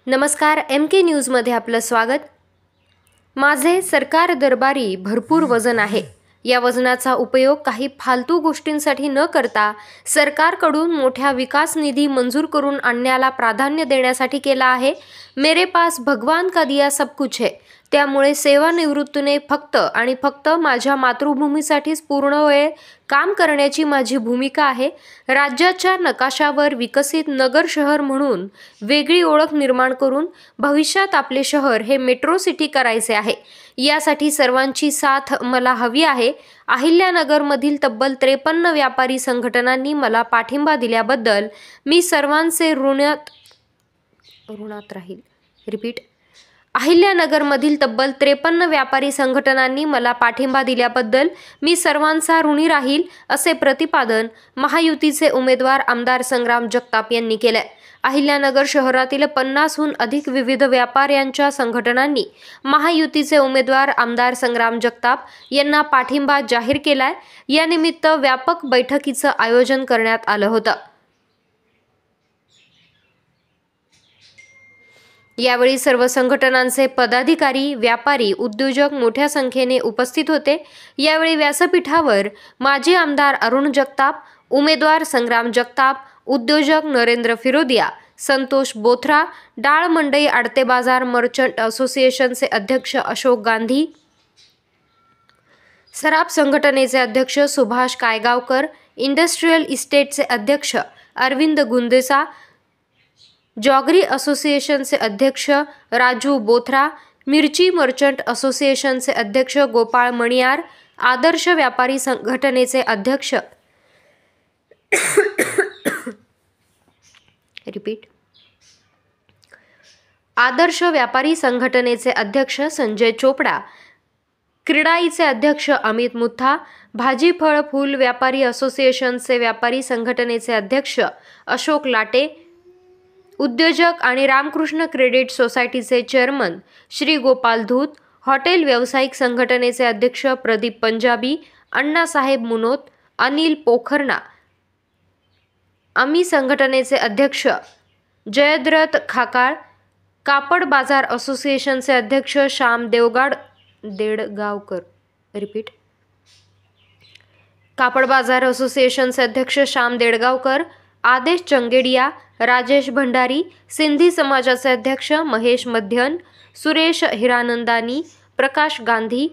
नमस्कार, MK न्यूजमध्ये आपलं स्वागत। माझे सरकार दरबारी भरपूर वजन आहे। या वजनाचा उपयोग काही फालतू गोष्टींसाठी न करता सरकारकडून मोठ्या विकास निधी मंजूर करून आणण्याला प्राधान्य देण्यासाठी केला आहे। मेरे पास भगवान का दिया सब कुछ है। त्यामुळे सेवानिवृत्तीने फक्त आणि फक्त माझ्या मातृभूमीसाठीच पूर्ण वेळ काम करण्याची माझी भूमिका आहे। राज्याच्या नकाशावर विकसित नगर शहर म्हणून वेगळी ओळख निर्माण करून भविष्यात आपले शहर हे मेट्रो सिटी करायचे आहे। यासाठी सर्वांची साथ मला हवी आहे। अहिल्यानगरमधील तब्बल 53 व्यापारी संघटनांनी मला पाठिंबा दिल्याबद्दल मी सर्वांचे ऋणात राहील। रिपीट। अहिल्यानगरमधील तब्बल 53 व्यापारी संघटनांनी मला पाठिंबा दिल्याबद्दल मी सर्वांचा ऋणी राहील, असे प्रतिपादन महायुतीचे उमेदवार आमदार संग्राम जगताप यांनी केले। अहिल्यानगर शहरातील 50हून अधिक विविध व्यापाऱ्यांच्या संघटनांनी महायुतीचे उमेदवार आमदार संग्राम जगताप यांना पाठिंबा जाहीर केलाय। या निमित्त व्यापक बैठकीचं आयोजन करण्यात आलं होतं। यावेळी सर्व संघटनांचे पदाधिकारी, व्यापारी, उद्योजक मोठ्या संख्येने उपस्थित होते। यावेळी व्यासपीठावर माजी आमदार अरुण जगताप, उमेदवार संग्राम जगताप, उद्योजक नरेंद्र फिरोदिया, संतोष बोथरा, डाळ मंडई आडते बाजार मर्चंट असोसिएशनचे अध्यक्ष अशोक गांधी, सराफ संघटनेचे अध्यक्ष सुभाष कायगावकर, इंडस्ट्रियल इस्टेटचे अध्यक्ष अरविंद गुंदेसा, जॉगरी असोसिएशनचे अध्यक्ष राजू बोथरा, मिरची मर्चंट असोसिएशनचे अध्यक्ष गोपाळ मणियार, आदर्श व्यापारी संघटनेचे अध्यक्ष रिपीट आदर्श व्यापारी संघटनेचे अध्यक्ष संजय चोपडा, क्रीडाईचे अध्यक्ष अमित मुथा, भाजी फळ फूल व्यापारी असोसिएशनचे व्यापारी संघटनेचे अध्यक्ष अशोक लाटे, उद्योजक आणि रामकृष्ण क्रेडिट सोसायटीचे चेअरमन श्री गोपाल धूत, हॉटेल व्यावसायिक संघटनेचे अध्यक्ष प्रदीप पंजाबी, अण्णासाहेब मुनोत, अनिल पोखरना, आम्ही संघटनेचे अध्यक्ष जयद्रथ खाकाळ, कापड बाजार असोसिएशनचे अध्यक्ष श्याम देडगावकर, रिपीट कापड बाजार असोसिएशनचे अध्यक्ष श्याम देडगावकर, आदेश चंगेडिया, राजेश भंडारी, सिंधी समाजाचे अध्यक्ष महेश मध्यन, सुरेश हिरानंदानी, प्रकाश गांधी,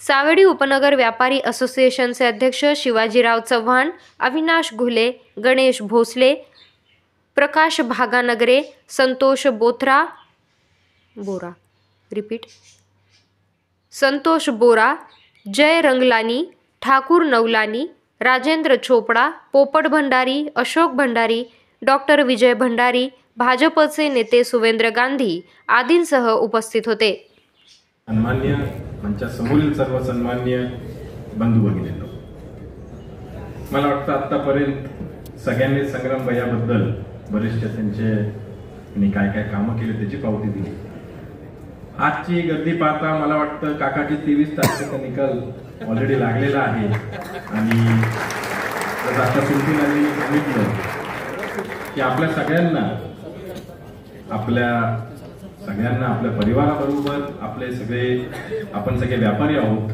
सावेडी उपनगर व्यापारी असोसिएशनचे अध्यक्ष शिवाजीराव चव्हाण, अविनाश घुले, गणेश भोसले, प्रकाश भागानगरे, संतोष बोरा, रिपीट संतोष बोरा, जय रंगलानी, ठाकूर नवलानी, राजेंद्र चोपडा, पोपट भंडारी, अशोक भंडारी, डॉक्टर विजय भंडारी, भाजपचे नेते सुवेंद्र गांधी आदींसह उपस्थित होते। सन्मान्य मंचासमोरील सर्व सन्मान्य बंधू भगिनींनो, मला वाटतं आतापर्यंत सगळ्यांनी संग्राम भैयाबद्दल बरेचसे त्यांनी काय काय कामं केली त्याची पावती दिली। आजची गर्दी पाहता मला वाटतं काकाची 23 तारखेचा निकाल ऑलरेडी लागलेला आहे आणि आता सुलतीनांनी सांगितलं की आपल्या सगळ्यांना आपल्या परिवाराबरोबर आपण सगळे व्यापारी आहोत,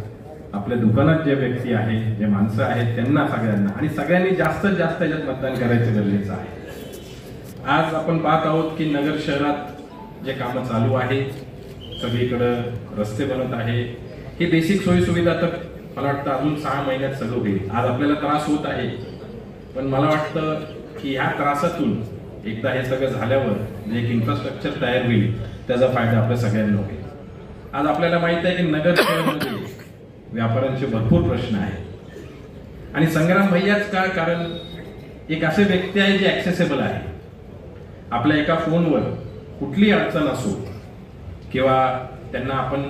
आपल्या दुकानात जे व्यक्ती आहेत, जे माणसं आहेत, त्यांना सगळ्यांनी जास्तीत जास्त याच्यात मतदान करायचं गरजेचं आहे। आज आपण पाहत आहोत की नगर शहरात जे कामं चालू आहे, सगळीकडे रस्ते बनत आहे, हे बेसिक सोयी सुविधा तर मला वाटतं अजून 6 महिन्यात सगळं होईल। आज आपल्याला त्रास होत आहे, पण मला वाटतं की ह्या त्रासातून एकदा हे सगळं झाल्यावर जे एक इन्फ्रास्ट्रक्चर तयार होईल त्याचा फायदा आपल्या सगळ्यांना होईल। आज आपल्याला माहित आहे की नगर शहरामध्ये व्यापाऱ्यांचे भरपूर प्रश्न आहेत आणि संग्राम भैयाच का, कारण एक असे व्यक्ती आहे जे ऍक्सेसेबल आहे। आपल्या एका फोनवर कुठली अडचण असो किंवा त्यांना आपण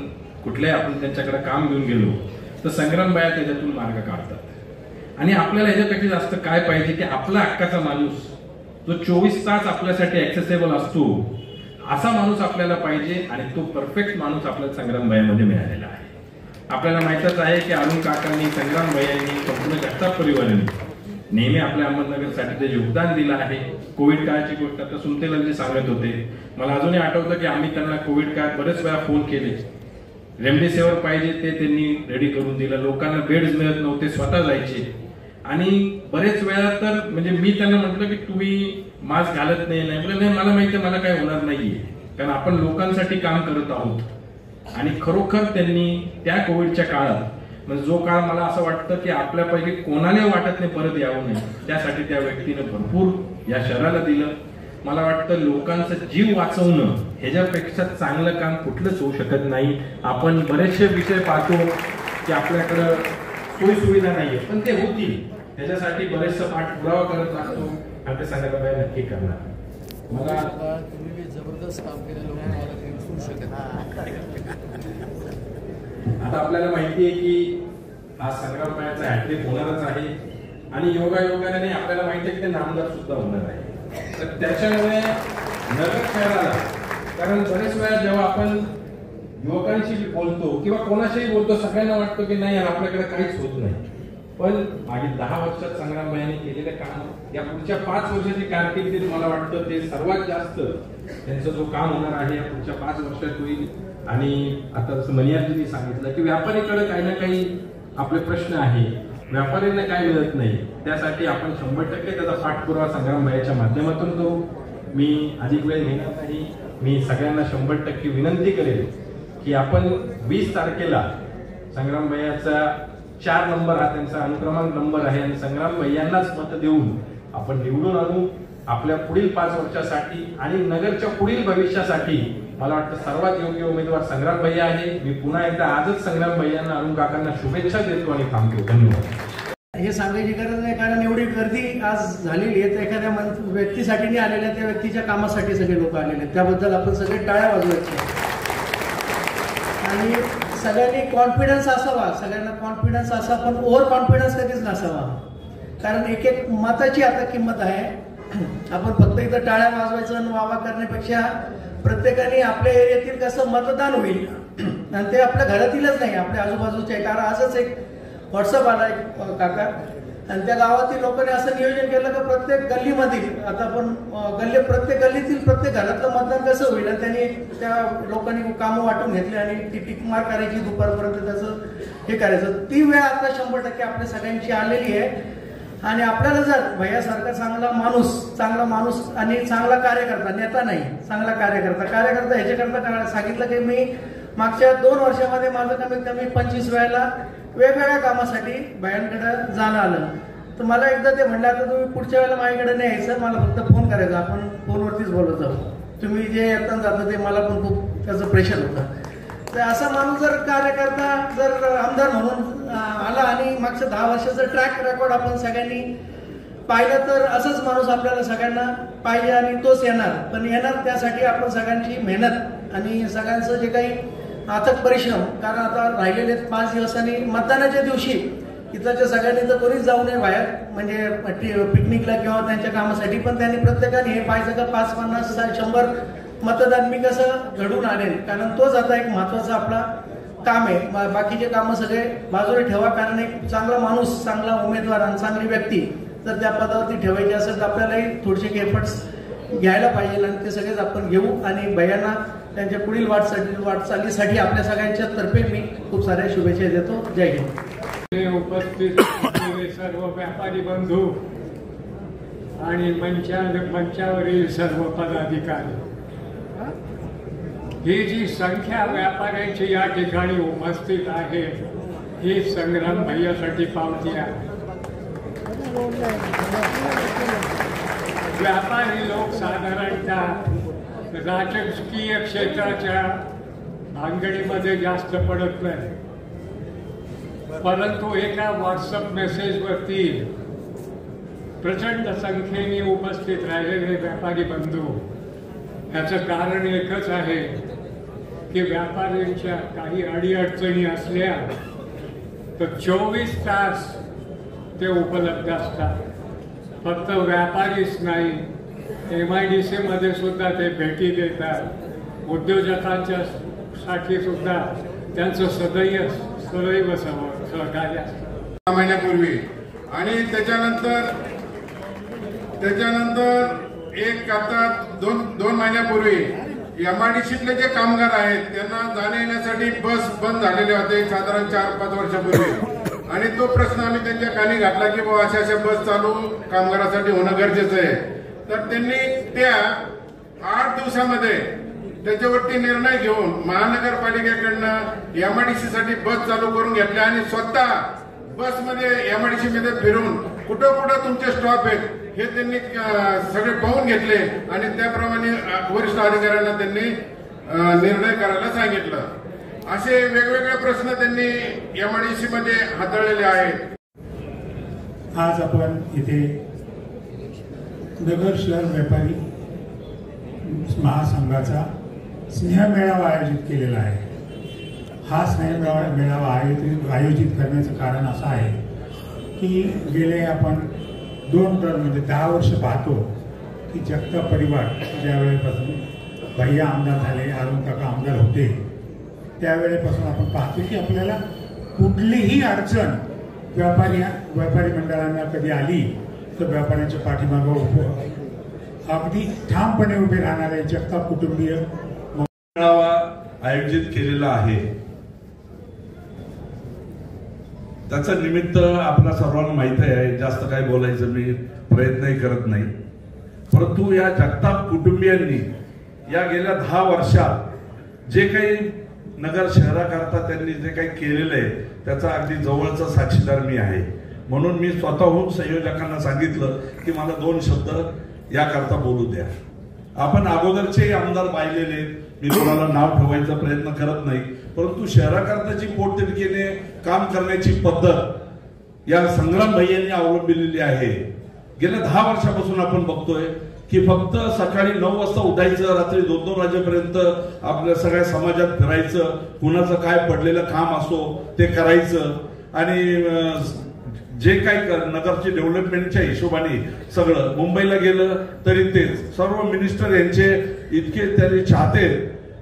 त्यांच्याकडे काम घेऊन गेलो तर संग्राम भैया त्याच्यातून मार्ग काढतात। आणि आपल्याला याच्यापेक्षा जास्त काय पाहिजे की आपला हक्काचा माणूस जो 24 तास आपल्यासाठी ऍक्सेसेबल असतो असा माणूस आपल्याला पाहिजे आणि तो परफेक्ट माणूस आपल्याला संग्राम भैयामध्ये मिळालेला आहे। आपल्याला माहितच आहे की अरुण काकांनी, संग्राम भैयांनी, संपूर्ण जगताप परिवारांनी नेहमी आपल्या अहमदनगरसाठी ते योगदान दिलं आहे. कोविड काळाची गोष्ट आता सुमतेलालजी सांगत होते. मला अजूनही आठवतं की आम्ही त्यांना कोविड काळात बरेच वेळा फोन केले. रेमडेसिवीर पाहिजे ते त्यांनी रेडी करून दिलं. लोकांना बेड्स मिळत नव्हते, स्वतः जायचे. आणि बरेच वेळा तर म्हणजे मी त्यांना म्हटलं की तुम्ही मास्क घालत नाही. नाही, मला माहिती आहे मला काय होणार नाहीये, कारण आपण लोकांसाठी काम करत आहोत. आणि खरोखर त्यांनी त्या कोविडच्या काळात, म्हणजे जो काळ मला असं वाटतं की आपल्यापैकी कोणालाही वाटत नाही परत यावं नाही, त्यासाठी त्या व्यक्तीने भरपूर या शहराला दिलं. मला वाटतं लोकांचा जीव वाचवणं ह्याच्यापेक्षा चांगलं काम कुठलंच होऊ शकत नाही. आपण बरेचसे विषय पाहतो की आपल्याकडं सोयी सुविधा नाहीये, पण ते होतील त्याच्यासाठी बरेचसा पाठपुरावा करत लागतो आणि ते संघटना नक्की करणार. मला तुम्ही जबरदस्त काम केलं, लोकांना विसरू शकत. आता आपल्याला माहिती आहे की हा संग्रामबाईचा हॅट्रिक होणारच आहे आणि योगायोगाने आपल्याला माहिती आहे की ते नामदार सुद्धा होणार आहे. तर त्याच्यामुळे नगर शहराला, कारण बरेच वेळा जेव्हा आपण युवकांशी बोलतो किंवा कोणाशीही बोलतो सगळ्यांना वाटतं की नाही आपल्याकडे काहीच होत नाही. पण मागील 10 वर्षात संग्रामबाईंनी केलेलं काम या पुढच्या 5 वर्षाची कारकिर्दीत मला वाटतं ते सर्वात जास्त त्यांचं जो काम होणार आहे या पुढच्या 5 वर्षात होईल. आणि आता जसं मनियारजींनी सांगितलं की व्यापारीकडे काही ना काही आपले प्रश्न आहे, व्यापाऱ्यांना काय मिळत नाही, त्यासाठी आपण 100% त्याचा पाठपुरावा संग्रामबाईच्या माध्यमातून करू. मी अधिक वेळ घेणार नाही. मी सगळ्यांना 100% विनंती करेल की आपण 20 तारखेला संग्रामबाईचा 4 नंबर हा त्यांचा अनुक्रमांक नंबर आहे आणि संग्रामबाईंनाच मत देऊन आपण निवडून आणू. आपल्या पुढील 5 वर्षासाठी आणि नगरच्या पुढील भविष्यासाठी मला वाटतं सर्वात योग्य उमेदवार संग्रामबाई आहे. मी पुन्हा एकदा आजच संग्रामबाईंना अरुण काकांना शुभेच्छा देतो आणि थांबतो. धन्यवाद. हे सांगायची गरज नाही, कारण एवढी गर्दी आज झालेली आहे. एखाद्या व्यक्तीसाठी नाही आलेल्या, त्या व्यक्तीच्या कामासाठी सगळे लोक आलेले आहेत. त्याबद्दल आपण सगळे टाळ्या वाजवायचे आणि सगळ्यांनी कॉन्फिडन्स असावा. सगळ्यांना कॉन्फिडन्स असा, पण ओव्हर कॉन्फिडन्स कधीच नसावा. कारण एक एक मताची आता किंमत आहे. आपण फक्त इथं टाळ्या वाजवायचं आणि वावा करण्यापेक्षा प्रत्येकाने आपल्या एरियातील कसं मतदान होईल आणि ते आपल्या घरातीलच नाही, आपल्या आजूबाजूच्या. कारण आजच एक व्हॉट्सअप आला एक काका, आणि त्या गावातील लोकांनी असं नियोजन केलं की प्रत्येक गल्लीमधील, आता आपण प्रत्येक गल्लीतील प्रत्येक घरातलं मतदान कसं होईल, आणि त्यांनी त्या लोकांनी कामं वाटून घेतली आणि ती टिक मार करायची दुपारपर्यंत, त्याचं हे करायचं. ती वेळ आता 100% आपल्या सगळ्यांची आलेली आहे. आणि आपल्याला जर भैयासारखा चांगला माणूस आणि चांगला कार्यकर्ता, नेता नाही, चांगला कार्यकर्ता ह्याच्याकरता सांगितलं की मी मागच्या 2 वर्षामध्ये माझं कमीत कमी 25 वेळेला वेगवेगळ्या कामासाठी भैयांकडे जाणं आलं. तर मला एकदा ते म्हणलं, आता तुम्ही पुढच्या वेळेला माझ्याकडे नाही यायचं, मला फक्त फोन करायचा, आपण फोनवरतीच बोलत जाऊ. तुम्ही जे येताना जातं ते मला पण खूप त्याचं प्रेशर होतं. तर असा माणूस जर कार्यकर्ता जर आमदार म्हणून आला आणि मागच्या 10 वर्षाचं ट्रॅक रेकॉर्ड आपण सगळ्यांनी पाहिलं, तर असंच माणूस आपल्याला सगळ्यांना पाहिजे आणि तोच येणार. पण येणार त्यासाठी आपण सगळ्यांची मेहनत आणि सगळ्यांचं जे काही अथक परिश्रम. कारण आता राहिलेले 5 दिवसांनी मतदानाच्या दिवशी इथल्या सगळ्यांनी तर कोणीच जाऊ नये बाहेर, म्हणजे पिकनिकला किंवा त्यांच्या कामासाठी. पण त्यांनी प्रत्येकाने हे पाहिजे का 5, 50, 100 मतदान मी कसं घडून आणेल, कारण तोच आता एक महत्वाचा आपला काम आहे. बाकीचे कामं सगळे बाजूला ठेवा, कारण एक चांगला माणूस, चांगला उमेदवार आणि चांगली व्यक्ती जर त्या पदावरती ठेवायची असेल तर आपल्यालाही थोडेसे एफर्ट्स घ्यायला पाहिजे आणि ते सगळेच आपण घेऊ. आणि भैयांना त्यांच्या पुढील वाटचालीसाठी आपल्या सगळ्यांच्या तर्फे मी खूप साऱ्या शुभेच्छा देतो. जय हिंद. उपस्थित सर्व व्यापारी बंधू आणि मंचावरील सर्व पदाधिकारी, ही जी संख्या व्यापाऱ्यांची या ठिकाणी उपस्थित आहे ही संग्राम भैयासाठी पावती आहे. व्यापारी लोक साधारणतः राजकीय क्षेत्राच्या भानगडीमध्ये जास्त पडत नाही, परंतु एका व्हॉट्सअप मेसेजवरती प्रचंड संख्येने उपस्थित राहिलेले व्यापारी बंधू, याचं कारण एकच आहे की व्यापाऱ्यांच्या काही अडीअडचणी असल्या तर 24 तास ते उपलब्ध असतात. फक्त व्यापारीच नाही, MIDC मध्ये सुद्धा ते भेटी देतात. उद्योजकांच्या साठी सुद्धा त्यांचं सदैव सहकार्य असतं. 6 महिन्यापूर्वी आणि त्याच्यानंतर एक आता दोन महिन्यापूर्वी MIDCतले जे कामगार आहेत त्यांना जाण्या येण्यासाठी बस बंद झालेले होते साधारण 4-5 वर्षापूर्वी, आणि तो प्रश्न आम्ही त्यांच्या कानी घातला की बाबा अशा बस चालू कामगारांसाठी होणं गरजेचं आहे. तर त्यांनी त्या 8 दिवसामध्ये त्याच्यावरती निर्णय घेऊन महानगरपालिकेकडनं MIDCसाठी बस चालू करून घेतल्या आणि स्वतः बसमध्ये MIDC मध्ये फिरून कुठं कुठं तुमचे स्टॉप आहेत हे त्यांनी सगळे पाहून घेतले आणि त्याप्रमाणे वरिष्ठ अधिकाऱ्यांना त्यांनी निर्णय करायला सांगितलं. असे वेगवेगळे प्रश्न त्यांनी MIDC मध्ये हाताळलेले आहेत. आज आपण इथे नगर शहर व्यापारी महासंघाचा स्नेहमेळावा आयोजित केलेला आहे. हा स्नेहमेळावा आयोजित करण्याचं कारण असं आहे की गेले आपण 2 टर्म म्हणजे 10 वर्ष पाहतो की जगताप परिवार ज्या वेळेपासून भैया आमदार झाले, अरुण काका आमदार होते, त्यावेळेपासून आपण पाहतो की आपल्याला कुठलीही अडचण व्यापारी मंडळांना कधी आली तर व्यापाऱ्यांच्या पाठीमागं अगदी ठामपणे उभे राहणारे जगताप कुटुंबीय मेळावा आयोजित केलेला आहे. त्याचं निमित्त आपल्या सर्वांना माहित आहे. जास्त काय बोलायचं मी प्रयत्नही करत नाही, परंतु या जगताप कुटुंबियांनी या गेल्या 10 वर्षात जे काही नगर शहराकरता त्यांनी जे काही केलेलं आहे त्याचा अगदी जवळचा साक्षीदार मी आहे. म्हणून मी स्वतःहून संयोजकांना सांगितलं की मला 2 शब्द याकरता बोलू द्या. आपण अगोदरचे आमदार पाहिलेले, मी कोणाला नाव ठेवायचा प्रयत्न करत नाही, परंतु शहराकरताची पोटतिडकीने काम करण्याची पद्धत या संग्राम भैयांनी अवलंबिलेली आहे. गेल्या 10 वर्षापासून आपण बघतोय की फक्त सकाळी 9 वाजता उठायचं, रात्री 2-2 वाजेपर्यंत आपल्या सगळ्या समाजात फिरायचं, कुणाचं काय पडलेलं काम असो ते करायचं, आणि जे काही नगरची डेव्हलपमेंटच्या हिशोबाने सगळं. मुंबईला गेलं तरी तेच, सर्व मिनिस्टर यांचे इतके त्यांनी चाहते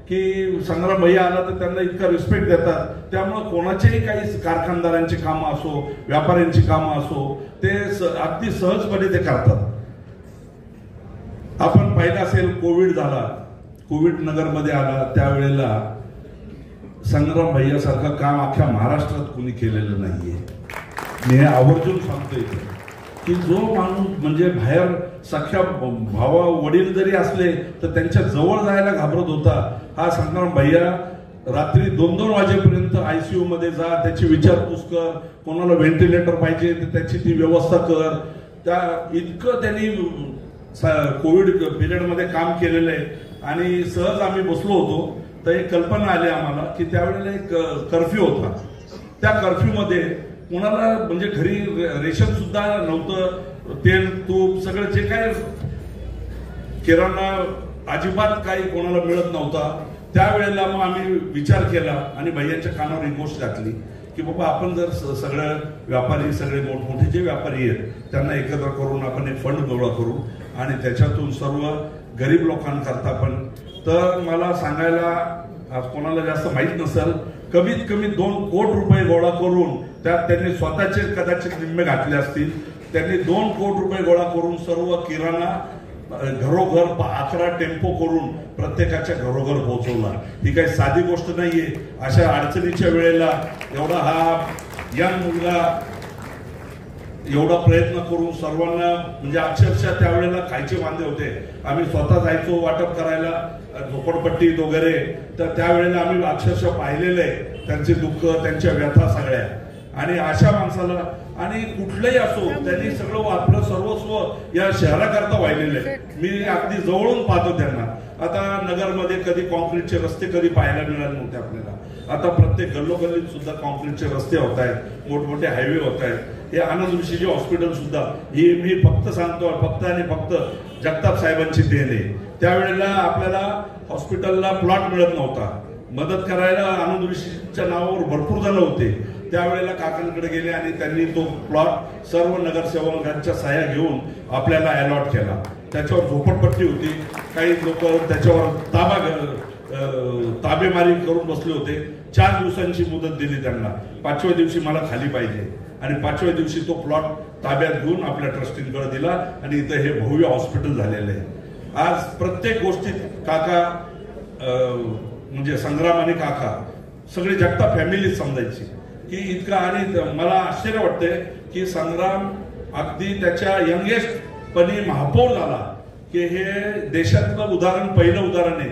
की संग्राम भैया आला तर त्यांना इतका रिस्पेक्ट देतात. त्यामुळे कोणाचेही काही कारखानदारांची कामं असो, व्यापाऱ्यांची कामं असो, ते अगदी सहजपणे ते करतात. आपण पाहिलं असेल कोविड झाला, कोविड नगरमध्ये आला, त्यावेळेला संग्राम भैया सारखं काम अख्ख्या महाराष्ट्रात कोणी केलेलं नाहीये. मी हे आवर्जून सांगतोय की जो माणूस म्हणजे बाहेर सख्या भावा वडील जरी असले तर त्यांच्या जवळ जायला घाबरत होता, हा संग्राम भैया रात्री 2-2 वाजेपर्यंत ICU मध्ये जा, त्याची विचारपूस कर, कोणाला व्हेंटिलेटर पाहिजे तर त्याची ती व्यवस्था कर. त्या इतकं त्यांनी कोविड पिरियड मध्ये काम केलेलं आहे. आणि सहज आम्ही बसलो होतो तर एक कल्पना आली आम्हाला की त्यावेळेला एक कर्फ्यू होता. त्या कर्फ्यू मध्ये कोणाला म्हणजे घरी रेशन सुद्धा नव्हतं, तेल तूप सगळं जे काय किराणा अजिबात काही कोणाला मिळत नव्हता. त्यावेळेला मग आम्ही विचार केला आणि भैयांच्या कानावर ही गोष्ट घातली की बाबा आपण जर सगळं व्यापारी, सगळे मोठमोठे जे व्यापारी आहेत त्यांना एकत्र करून आपण एक फंड गोळा करू आणि त्याच्यातून सर्व गरीब लोकांकरता पण. तर मला सांगायला कोणाला जास्त माहित नसेल, कमीत कमी 2 कोटी रुपये गोळा करून त्यात त्यांनी स्वतःचे कदाचित निम्मे घातले असतील. त्यांनी 2 कोटी रुपये गोळा करून सर्व किराणा घरोघर 11 टेम्पो करून प्रत्येकाच्या घरोघर पोहोचवला. ही काही साधी गोष्ट नाहीये. अशा अडचणीच्या वेळेला एवढा हा यंग मुलगा एवढा प्रयत्न करून सर्वांना म्हणजे अक्षरशः त्यावेळेला खायचे वांदे होते. आम्ही स्वतः जायचो वाटप करायला झोपडपट्टीत वगैरे, तर त्यावेळेला आम्ही अक्षरशः पाहिलेलं आहे त्यांचे दुःख, त्यांच्या व्यथा सगळ्या. आणि अशा माणसाला आणि कुठलंही असो त्यांनी सगळं आपलं सर्वस्व या शहराकरता वाहिलेलं आहे. मी अगदी जवळून पाहतो त्यांना. आता नगरमध्ये कधी कॉन्क्रीटचे रस्ते कधी पाहायला मिळाले नव्हते आपल्याला. आता प्रत्येक गल्लोगल्लीत सुद्धा कॉन्क्रीटचे रस्ते होत आहेत, मोठमोठे हायवे होत आहेत. हे आनंद ऋषीचे हॉस्पिटल सुद्धा, ही मी फक्त सांगतो फक्त आणि फक्त जगताप साहेबांची देण आहे. त्यावेळेला आपल्याला हॉस्पिटलला प्लॉट मिळत नव्हता. मदत करायला आनंद ऋषीच्या नावावर भरपूर जण होते. त्यावेळेला काकांकडे गेले आणि त्यांनी तो प्लॉट सर्व नगरसेवकांच्या सह्या घेऊन आपल्याला अलॉट केला. त्याच्यावर झोपडपट्टी होती, काही लोक त्याच्यावर ताबेमारी करून बसले होते. 4 दिवसांची मुदत दिली त्यांना. 5व्या दिवशी मला खाली पाहिजे आणि 5व्या दिवशी तो प्लॉट ताब्यात घेऊन आपल्या ट्रस्टींकडे दिला आणि इथं हे भव्य हॉस्पिटल झालेलं आहे. आज प्रत्येक गोष्टीत काका म्हणजे संग्राम आणि काका सगळी जगताप फॅमिली समजायची की इतका. आणि मला आश्चर्य वाटतंय की संग्राम अगदी त्याच्या यंगेस्ट पणी महापौर झाला की हे देशातलं उदाहरण, पहिलं उदाहरण आहे.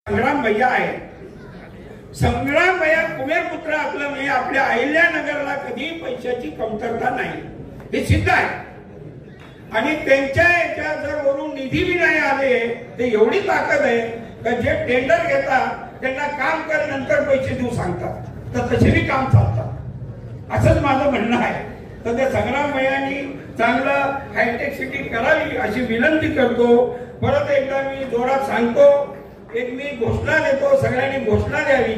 संग्राम भैया आहे. संग्राम भैया कुबेरपुत्र आपलं म्हणजे आपल्या अहिल्यानगरला कधी पैशाची कमतरता नाही, हे सिद्ध आहे. आणि त्यांच्या याच्या जर वरून निधी बी नाही आले ते एवढी ताकद आहे का जे टेंडर घेतात त्यांना काम कर नंतर पैसे देऊ सांगतात, तर तसे बी काम चालतात. असंच माझं म्हणणं आहे. तर त्या संग्राम भैयांनी चांगलं हायटेक सिटी करावी अशी विनंती करतो. परत एकदा मी जोरात सांगतो, एक मी घोषणा देतो, सगळ्यांनी घोषणा द्यावी.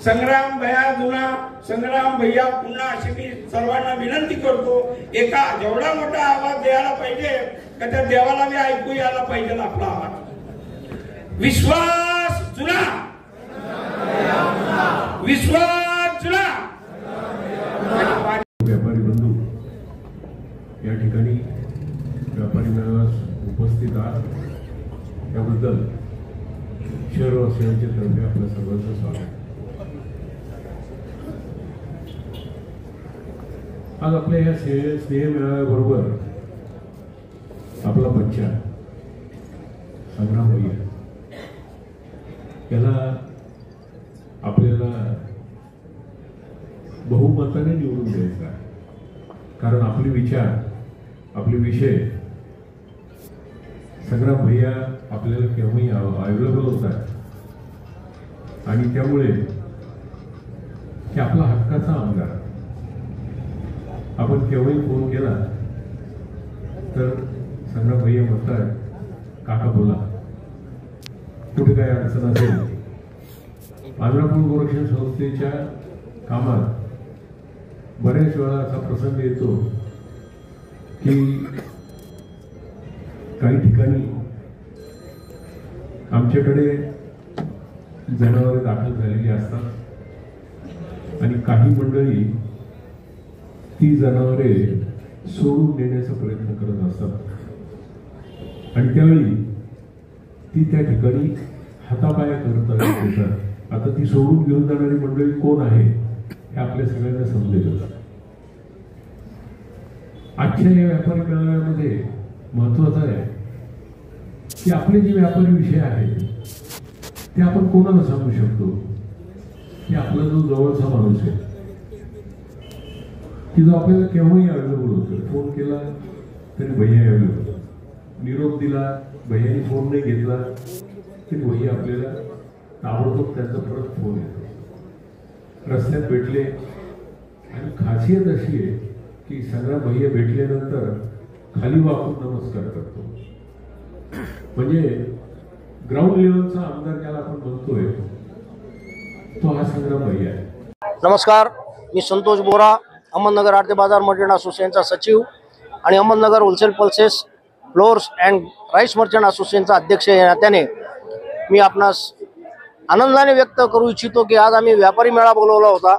संग्राम भैया जुना, संग्राम भैया पुन्हा अशी मी सर्वांना विनंती करतो. एका जेवढा मोठा आवाज द्यायला पाहिजे का त्या देवाला बी ऐकू यायला पाहिजे आपला आवाज. विश्वास जुना, विश्वास जुना. व्यापारी बंधू या ठिकाणी व्यापारी मेळाव्यास उपस्थित आहात त्याबद्दल शहरवासियांच्या तर्फे आपल्या सर्वांचं स्वागत. आज आपल्या या स्नेह मेळाव्याबरोबर आपला बच्चा संग्राम भैया याला आपल्याला बहुमताने निवडून द्यायचा आहे. कारण आपले विचार, आपले विषय संग्राम भैया आपल्याला केव्हाही अवेलेबल होतात आणि त्यामुळे हे आपला हक्काचा आमदार. आपण केव्हाही फोन केला तर संग्राम भैया म्हणतात, काका बोला, कुठे काय अडचण असेल. आंध्रपूर गोरक्षण संस्थेच्या कामात बऱ्याच वेळा असा प्रसंग येतो की काही ठिकाणी आमच्याकडे जनावरे दाखल झालेली असतात आणि काही मंडळी ती जनावरे सोडून देण्याचा प्रयत्न करत असतात आणि त्यावेळी ती त्या ठिकाणी हातापाया करत येतात. आता ती सोडून घेऊन जाणारी मंडळी कोण आहे हे आपल्या सगळ्यांना समजेल. आजच्या या व्यापारी मेळाव्यामध्ये महत्वाचं आहे की आपले जे व्यापारी विषय आहेत ते आपण कोणाला सांगू शकतो की आपला जो जवळचा माणूस आहे की जो आपल्याला केव्हाही अवेलेबल होतो. फोन केला तरी भैया अवेलेबल, निरोप दिला भैयानी फोन नाही घेतला तरी भैया आपल्याला ताबडतोब त्यांचा परत फोन येतो. रस्त्यात भेटले आणि खासियत अशी आहे की संग्राम भैया भेटल्यानंतर खाली वाकून नमस्कार करतो. म्हणजे ग्राउंड लेवलचा आमदार ज्याला आपण म्हणतोय तो हा संग्राम भैया आहे. नमस्कार, मी संतोष बोरा, अहमदनगर आरती बाजार मर्चंट असोसिएशनचा सचिव आणि Ahmednagar wholesale pulses flours and rice merchant असोसिएशनचा अध्यक्ष या नात्याने मी आपणास आनंदाने व्यक्त करू इच्छितो की आज आम्ही व्यापारी मेळा बोलवला होता.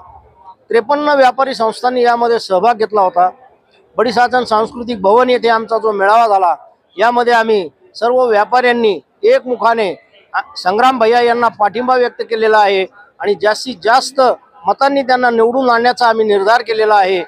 53 व्यापारी संस्थांनी यामध्ये सहभाग घेतला होता. बडीसाधन सांस्कृतिक भवन येथे आमचा जो मेळावा झाला यामध्ये आम्ही सर्व व्यापाऱ्यांनी एकमुखाने संग्राम भैया यांना पाठिंबा व्यक्त केलेला आहे आणि जास्तीत जास्त मतांनी त्यांना निवडून आणण्याचा आम्ही निर्धार केलेला आहे.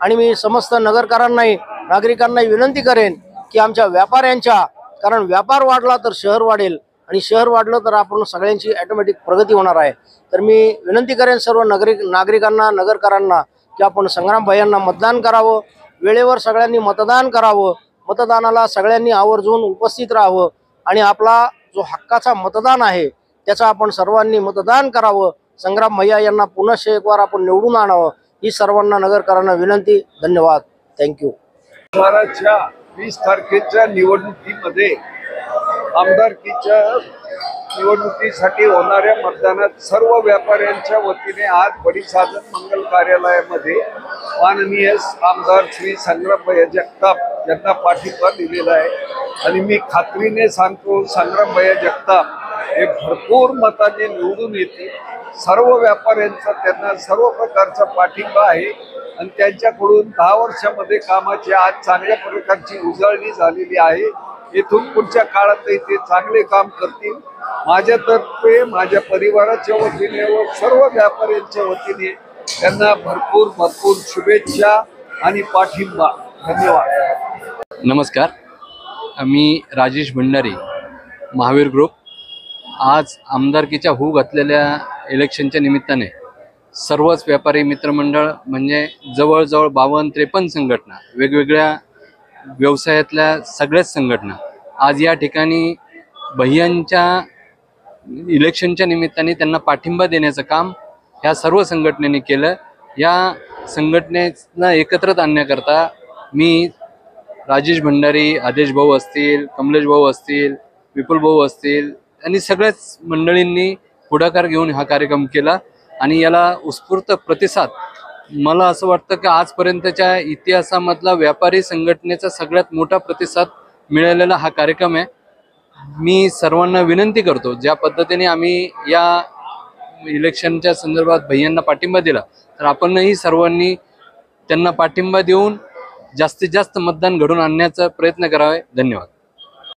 आणि मी समस्त नगरकरांनाही नागरिकांनाही विनंती करेन की आमच्या व्यापाऱ्यांच्या, कारण व्यापार वाढला तर शहर वाढेल आणि शहर वाढलं तर आपण सगळ्यांची ऑटोमॅटिक प्रगती होणार आहे. तर मी विनंती करेन सर्व नागरिकांना, नगरकरांना की आपण संग्राम भैयांना मतदान करावं, वेळेवर सगळ्यांनी मतदान करावं, मतदानाला सगळ्यांनी आवर्जून उपस्थित राहावं आणि आपला जो हक्काचा मतदान आहे त्याचा आपण सर्वांनी मतदान करावं. संग्राम भैया यांना पुनश्च एक बार आपण निवडून आणावं ही सर्वांना नगरकरांना विनंती. धन्यवाद. थँक्यू. 20 तारखेच्या निवडणुकीमध्ये आमदारकीच्या निवडणुकीसाठी होणाऱ्या मतदानात सर्व व्यापाऱ्यांच्या वतीने आज बडीसाधन मंगल कार्यालयामध्ये माननीय आमदार श्री संग्रामभैया जगताप यांना पाठिंबा दिलेला आहे. आणि मी खात्रीने सांगतो संग्रामभैया जगताप हे भरपूर मताने निवडून येतील. सर्व व्यापाऱ्यांचा त्यांना सर्व प्रकारचा पाठिंबा आहे आणि त्यांच्याकडून 10 वर्षामध्ये कामाची आज चांगल्या प्रकारची उजळणी झालेली आहे. इथून पुढच्या काळातही ते चांगले काम करतील. माझ्यातर्फे, माझ्या परिवाराच्या वतीने व सर्व व्यापाऱ्यांच्या वतीने त्यांना भरपूर भरपूर शुभेच्छा आणि पाठिंबा. धन्यवाद. नमस्कार, मी राजेश भंडारी, महावीर ग्रुप. आज आमदारकीच्या होऊ घातलेल्या इलेक्शनच्या निमित्ताने सर्वच व्यापारी मित्रमंडळ म्हणजे जवळजवळ 52-53 संघटना, वेगवेगळ्या व्यवसायातल्या सगळ्याच संघटना आज या ठिकाणी भैयांच्या इलेक्शनच्या निमित्ताने त्यांना पाठिंबा देण्याचं काम ह्या सर्व संघटनेने केलं. या संघटनेला एकत्रित आणण्याकरता मी राजेश भंडारी, आदेश भाऊ असतील, कमलेश भाऊ असतील, विपुल भाऊ असतील आणि सगळ्याच मंडळींनी पुढाकार घेऊन हा कार्यक्रम केला आणि याला उत्स्फूर्त प्रतिसाद, मला असं वाटतं की आजपर्यंतच्या इतिहासामधला व्यापारी संघटनेचा सगळ्यात मोठा प्रतिसाद मिळालेला हा कार्यक्रम आहे. मी सर्वांना विनंती करतो, ज्या पद्धतीने आम्ही या इलेक्शनच्या संदर्भात भैयांना पाठिंबा दिला तर आपणही सर्वांनी त्यांना पाठिंबा देऊन जास्तीत जास्त मतदान घडून आणण्याचा प्रयत्न करावे. धन्यवाद.